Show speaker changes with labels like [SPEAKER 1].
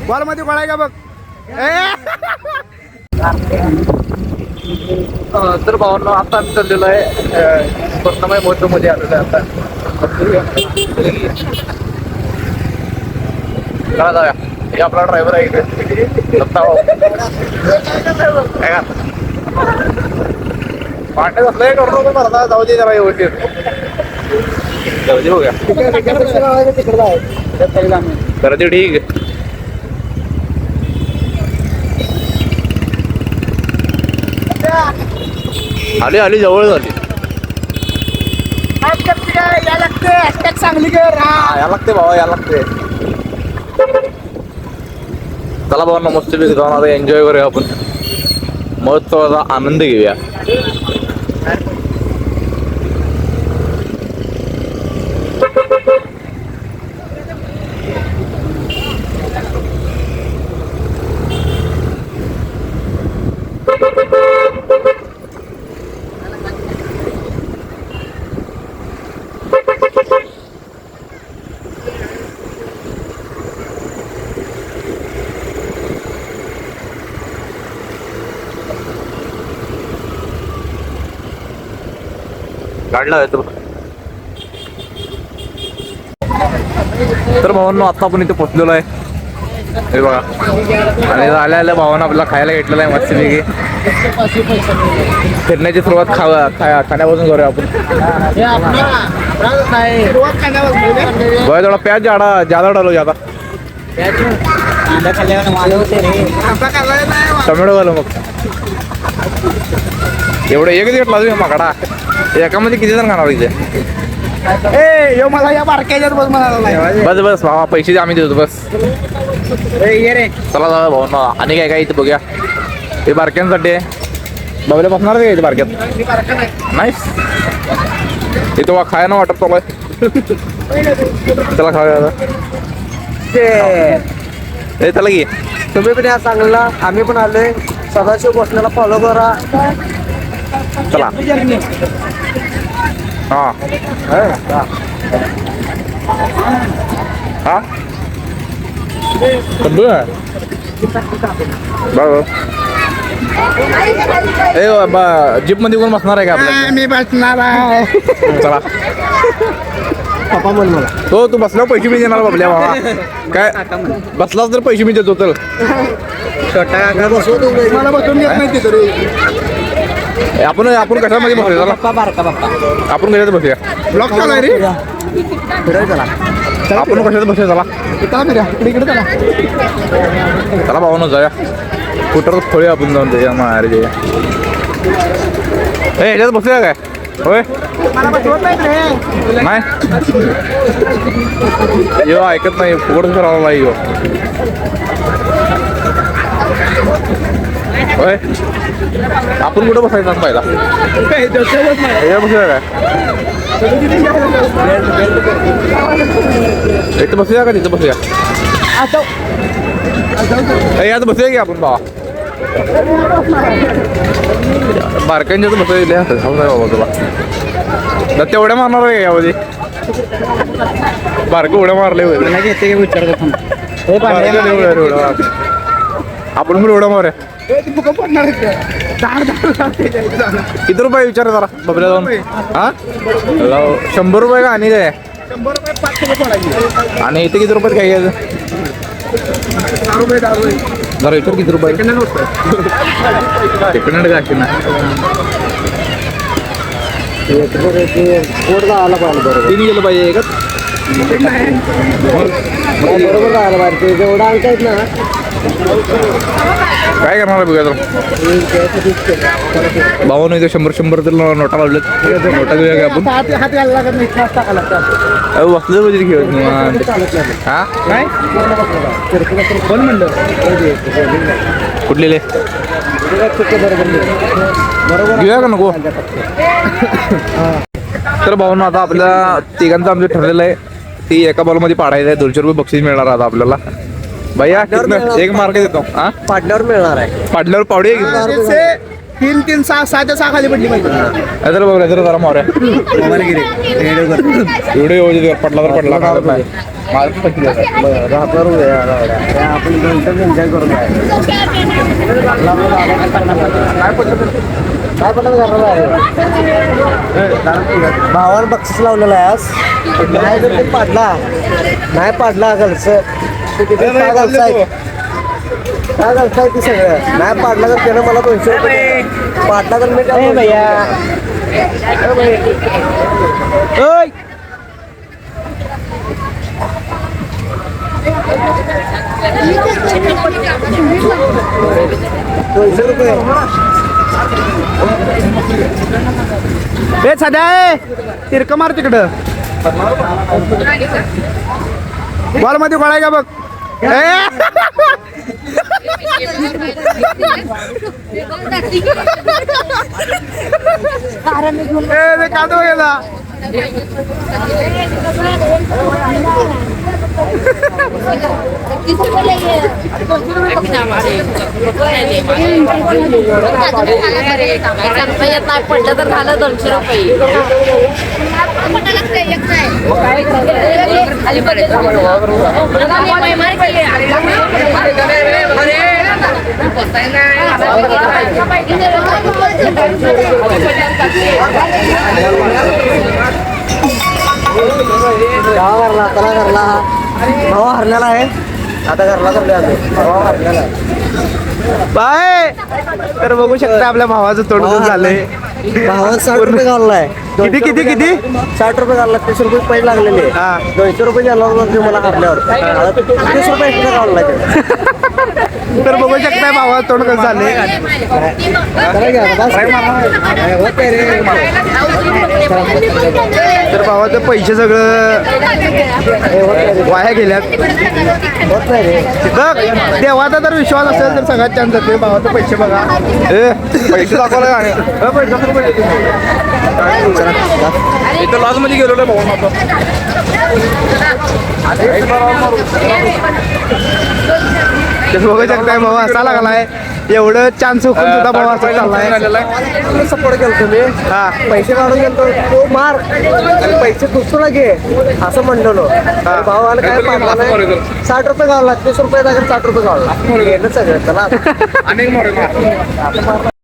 [SPEAKER 1] Ball मध्ये गोळा आहे का बघ.
[SPEAKER 2] तर भावांनो आता आम्ही चाललेलो आहे स्वर्णमय मोठं मध्ये आलेलो आहे आता. चला जाऊया. हे आपला ड्रायव्हर आहे इकडे दत्ता भाऊ. काय का पाण्यात असलं करू नको मला जाऊ दे जरा व्यवस्थित जाऊ दे बघूया तर ते ठीक आहे. आली आली जवळ झाली.
[SPEAKER 1] या लागते चांगली कर.
[SPEAKER 2] या लागते भावा या लागते. चला भावांना मस्त पैकी जाऊन आता एन्जॉय करूया आपण. महोत्सवाचा आनंद घेऊया. काढला तो. तर भावांनो आता आपण इथे पोचलेलो आहे. हे बघा आणि आल्या आल्या भावानं आपल्याला खायला घेतलेलं आहे मस्तपैकी. फिरण्याची सुरुवात खाण्यापासून करूया आपण. बघा थोडा प्याज ज्यादा डालो ज्यादा. टोमॅटो घालू मग. एवढं एकच घेतला तुम्ही माकडा. एकामध्ये किती जण खाणार इथे.
[SPEAKER 1] यो मला या बारक्याच्यात बस म्हणाला.
[SPEAKER 2] बस बस भावा पैसे आम्ही देतो बस.
[SPEAKER 1] ये रे
[SPEAKER 2] चला जाऊ भाऊ ना. आणि काय काय इथे बघूया. हे बारक्यांसाठी बाबूला बसणार आहे का इथे बारक्यात. नाईस. इथं वा खायला वाटत चालू आहे. चला खाऊया. ते चला की
[SPEAKER 1] तुम्ही पण या चांगला. आम्ही पण आलोय. सदाशिव बसण्याला फॉलो करा.
[SPEAKER 2] चला हा हा जीप मध्ये कोण बसणार आहे का आपल्या.
[SPEAKER 1] मी बसणार आहे.
[SPEAKER 2] चला
[SPEAKER 1] पप्पा म्हण मला.
[SPEAKER 2] तो तू बसल्यावर पैसे मी देणार बाबल्या बाबा. काय बसलास तर पैसे मी देतो. तर
[SPEAKER 1] मला बसून घेत नाही तरी.
[SPEAKER 2] आपण कशामध्ये बसूया.
[SPEAKER 1] पप्पा बारका पप्पा
[SPEAKER 2] आपण कशात बसूया.
[SPEAKER 1] ब्लॉक चालू आहे रे.
[SPEAKER 2] आपण कशात बसूया. चला
[SPEAKER 1] इकडे चला.
[SPEAKER 2] चला भाऊ न जाऊया. स्कूटर खोळूया आपण जाऊन त्याच्या मारे जाऊया. ह्याच्यात बसूया काय होय. नाही यो ऐकत नाही. फुकट करावं नाही यो होय. आपण कुठं बसायचं पहिला. बसूया काय इथं बसूया का तिथं बसूया. यात बसूया की आपण बाबा. बारकांच्यात बसूया. बाबा तुला तेवढ्या मारणार आहे यामध्ये. बारकं उड्या मारले
[SPEAKER 1] घेते विचारतो.
[SPEAKER 2] आपण पण उड्या मारूया.
[SPEAKER 1] पडणार
[SPEAKER 2] किती रुपये विचार जरा बबल्या जाऊन. हा 100 रुपये का. आणि काय
[SPEAKER 1] 100 रुपये 5 रुपये पडायचे.
[SPEAKER 2] आणि इथे किती रुपयात काय घ्यायचं.
[SPEAKER 1] 10 रुपये
[SPEAKER 2] जरा विचार किती रुपये. तिकडे काय ना
[SPEAKER 1] आला पाहिजे. बरोबर
[SPEAKER 2] 3 गेलं पाहिजे एकच.
[SPEAKER 1] बरोबर राहायला पाहिजे. जेवढा अंक आहेत ना.
[SPEAKER 2] काय करणार आहे बघा. भावानं इथे 100 तर नोटा लावलेत. नोटा घेऊया का आपण.
[SPEAKER 1] हात घालायला लागत नाही. खास टाकायला लागतात.
[SPEAKER 2] बसलं पाहिजे खेळत निवांत. हा
[SPEAKER 1] काय कोण म्हणलं
[SPEAKER 2] कुठलेले
[SPEAKER 1] बरोबर
[SPEAKER 2] घेऊया का नको. तर भावांनो आता आपल्या तिघांचं आमचं ठरलेलं आहे. ती एका बॉलमध्ये पाडायचं आहे. 200 रुपये बक्षीस मिळणार आता आपल्याला. भैया एक मार्क देतो. हा
[SPEAKER 1] पाडल्यावर मिळणार आहे.
[SPEAKER 2] पाडल्यावर पावडी आहे.
[SPEAKER 3] 3 6 6च्या 6 खाली पडली पाहिजे.
[SPEAKER 2] जरा बघूया जरा मारूया व्हिडिओ पडला तर पडला काय नाही
[SPEAKER 1] आपण एन्जॉय करून काय भावाला बक्षीस लावलेला आहे आज नाही जर ते पाडला नाही पाडला घरचं काय घालसाय ते सगळं नाही पाडला तर त्यानं मला 200 रुपये पाडला तर मी काय भैया
[SPEAKER 3] ए सध्या तिरक मार तिकडं बॉल मध्ये गोळाय का बघ काढतो गेला
[SPEAKER 4] पडलं तर झालं 200 रुपये खाली
[SPEAKER 1] गावा घरला त्याला घरला भावा हरलेला आहे आता घरला करले आम्ही भावा हरलेला आहे
[SPEAKER 3] बाय तर बघू शकता आपल्या भावाचं तोंड झालंय
[SPEAKER 1] भावा 60 रुपये घाललाय
[SPEAKER 3] किती किती किती
[SPEAKER 1] 60 रुपये घालला 30 रुपये पैसे लागलेले
[SPEAKER 3] हा.
[SPEAKER 1] 200 रुपये द्यायला लागले मला हरल्यावर 30 रुपये एक्स्ट्रा घाललाय
[SPEAKER 3] तर बघू शकता भावाचं तोंड कसं झालंय तर भावाचं पैसे सगळं वाया गेल्यात
[SPEAKER 1] होत नाही रे
[SPEAKER 3] तिथं देवाचा जर विश्वास असेल तर सगळ्यात छान जाते भावाचे पैसे बघा
[SPEAKER 2] पैसे दाखवले आणि इथं लॉज मध्ये गेलो भाऊ
[SPEAKER 3] बघू शकताय भाऊ असा लागलाय एवढं चान्स हुकून सुद्धा भाऊ असा चाललाय
[SPEAKER 1] सपोर्ट केलं तुम्ही
[SPEAKER 3] हा
[SPEAKER 1] पैसे काढून गेलो तो मार आणि पैसे दुसरा घे असं म्हणलेलो भावाला काय पाडला नाही 60 रुपये घालला 30 रुपये जागा 60 रुपये घालला सगळं त्याला
[SPEAKER 2] अनेक